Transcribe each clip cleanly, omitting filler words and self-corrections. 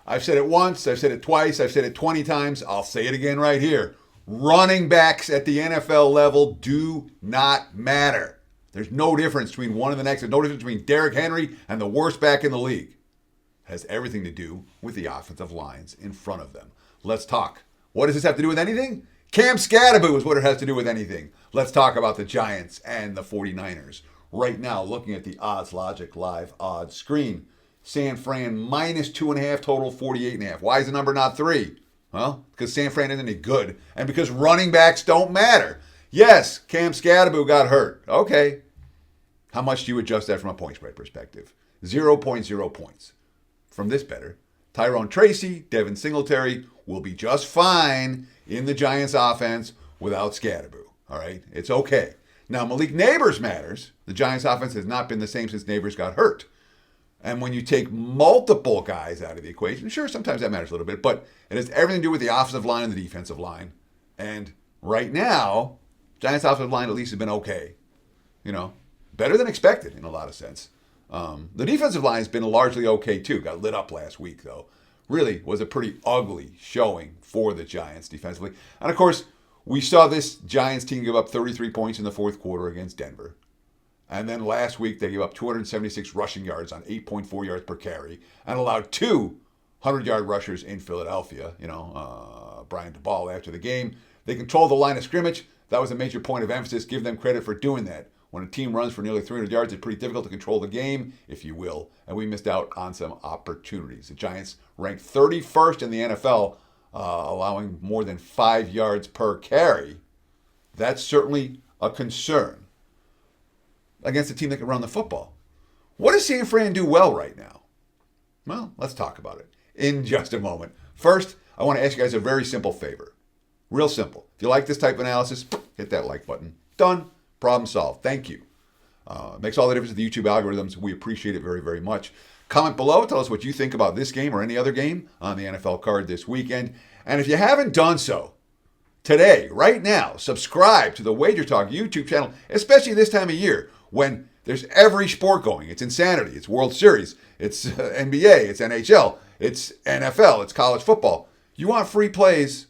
I've said it once, I've said it twice, I've said it 20 times. I'll say it again right here. Running backs at the NFL level do not matter. There's no difference between one and the next. There's no difference between Derrick Henry and the worst back in the league. It has everything to do with the offensive lines in front of them. Let's talk. What does this have to do with anything? Cam Scadaboo is what it has to do with anything. Let's talk about the Giants and the 49ers. Right now, looking at the Odds Logic Live odds screen. San Fran minus 2.5, total 48.5. Why is the number not 3? Well, because San Fran isn't any good, and because running backs don't matter. Yes, Cam Scadaboo got hurt. Okay. How much do you adjust that from a point spread perspective? 0.0 points. From this better, Tyrone Tracy, Devin Singletary will be just fine in the Giants offense without Scadaboo. All right? It's okay. Now, Malik Neighbors matters. The Giants offense has not been the same since Neighbors got hurt. And when you take multiple guys out of the equation, sure, sometimes that matters a little bit, but it has everything to do with the offensive line and the defensive line. And right now, Giants offensive line at least has been okay. Better than expected in a lot of sense. The defensive line has been largely okay too. Got lit up last week though. Really was a pretty ugly showing for the Giants defensively. And of course, we saw this Giants team give up 33 points in the fourth quarter against Denver. And then last week, they gave up 276 rushing yards on 8.4 yards per carry and allowed 2 100-yard rushers in Philadelphia. Brian DeBall after the game. They controlled the line of scrimmage. That was a major point of emphasis. Give them credit for doing that. When a team runs for nearly 300 yards, it's pretty difficult to control the game, if you will. And we missed out on some opportunities. The Giants ranked 31st in the NFL, allowing more than 5 yards per carry. That's certainly a concern against a team that can run the football. What does San Fran do well right now? Well, let's talk about it in just a moment. First, I want to ask you guys a very simple favor. Real simple. If you like this type of analysis, hit that like button. Done. Problem solved. Thank you. It makes all the difference to the YouTube algorithms. We appreciate it very, very much. Comment below. Tell us what you think about this game or any other game on the NFL card this weekend. And if you haven't done so, today, right now, subscribe to the Wager Talk YouTube channel, especially this time of year when there's every sport going. It's insanity. It's World Series. It's NBA. It's NHL. It's NFL. It's college football. You want free plays?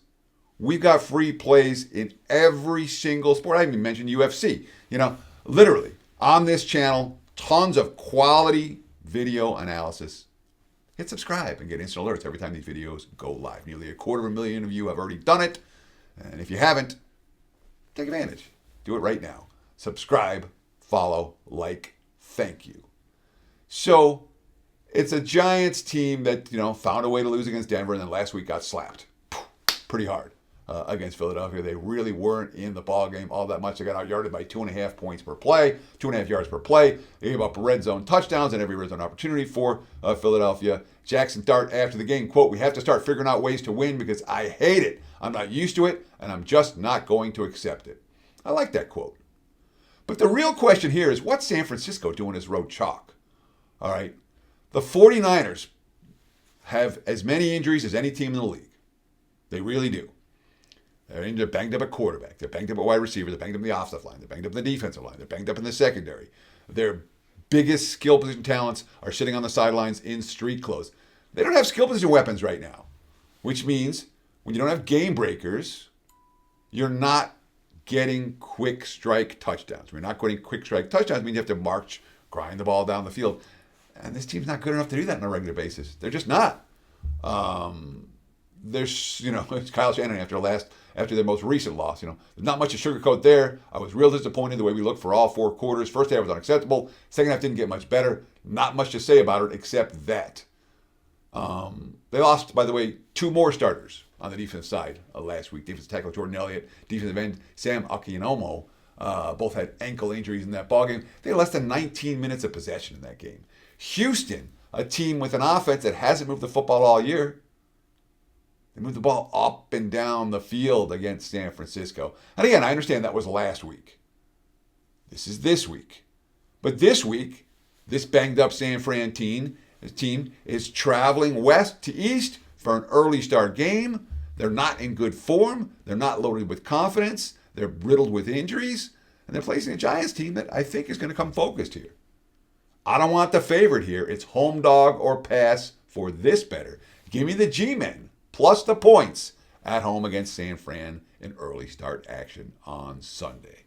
We've got free plays in every single sport. I haven't even mentioned UFC. Literally, on this channel, tons of quality video analysis. Hit subscribe and get instant alerts every time these videos go live. Nearly 250,000 of you have already done it. And if you haven't, take advantage. Do it right now. Subscribe, follow, like, thank you. So it's a Giants team that, found a way to lose against Denver and then last week got slapped pretty hard against Philadelphia. They really weren't in the ballgame all that much. They got out-yarded by 2.5 points per play, 2.5 yards per play. They gave up red zone touchdowns and every red zone opportunity for Philadelphia. Jackson Dart after the game, quote, "We have to start figuring out ways to win because I hate it. I'm not used to it, and I'm just not going to accept it." I like that quote. But the real question here is, what's San Francisco doing as road chalk? All right. The 49ers have as many injuries as any team in the league. They really do. They're banged up at quarterback. They're banged up at wide receiver. They're banged up in the offensive line. They're banged up in the defensive line. They're banged up in the secondary. Their biggest skill position talents are sitting on the sidelines in street clothes. They don't have skill position weapons right now, which means when you don't have game breakers, you're not getting quick strike touchdowns. When you're not getting quick strike touchdowns, it means you have to march, grind the ball down the field. And this team's not good enough to do that on a regular basis. They're just not. There's, it's Kyle Shanahan after their most recent loss. There's not much to sugarcoat there. I was real disappointed the way we looked for all 4 quarters. First half was unacceptable. Second half didn't get much better. Not much to say about it except that. They lost, by the way, 2 more starters on the defensive side last week. Defensive tackle Jordan Elliott, defensive end Sam Akinomo, both had ankle injuries in that ballgame. They had less than 19 minutes of possession in that game. Houston, a team with an offense that hasn't moved the football all year. They moved the ball up and down the field against San Francisco. And again, I understand that was last week. This is this week. But this week, this banged up San Fran team is traveling west to east for an early start game. They're not in good form. They're not loaded with confidence. They're riddled with injuries. And they're facing a Giants team that I think is going to come focused here. I don't want the favorite here. It's home dog or pass for this better. Give me the G-Men plus the points at home against San Fran in early start action on Sunday.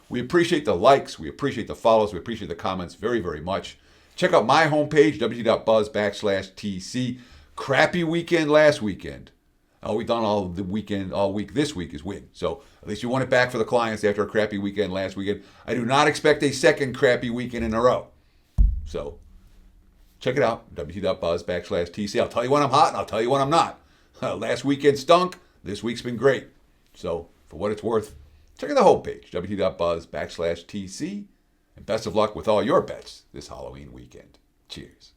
We appreciate the likes. We appreciate the follows. We appreciate the comments very, very much. Check out my homepage, www.buzz.com/TC. Crappy weekend last weekend. We've done all week this week is win. So at least you won it back for the clients after a crappy weekend last weekend. I do not expect a second crappy weekend in a row. So check it out, www.buzz.com/TC. I'll tell you when I'm hot and I'll tell you when I'm not. Last weekend stunk. This week's been great. So for what it's worth, check out the homepage, www.buzz.com/TC. And best of luck with all your bets this Halloween weekend. Cheers.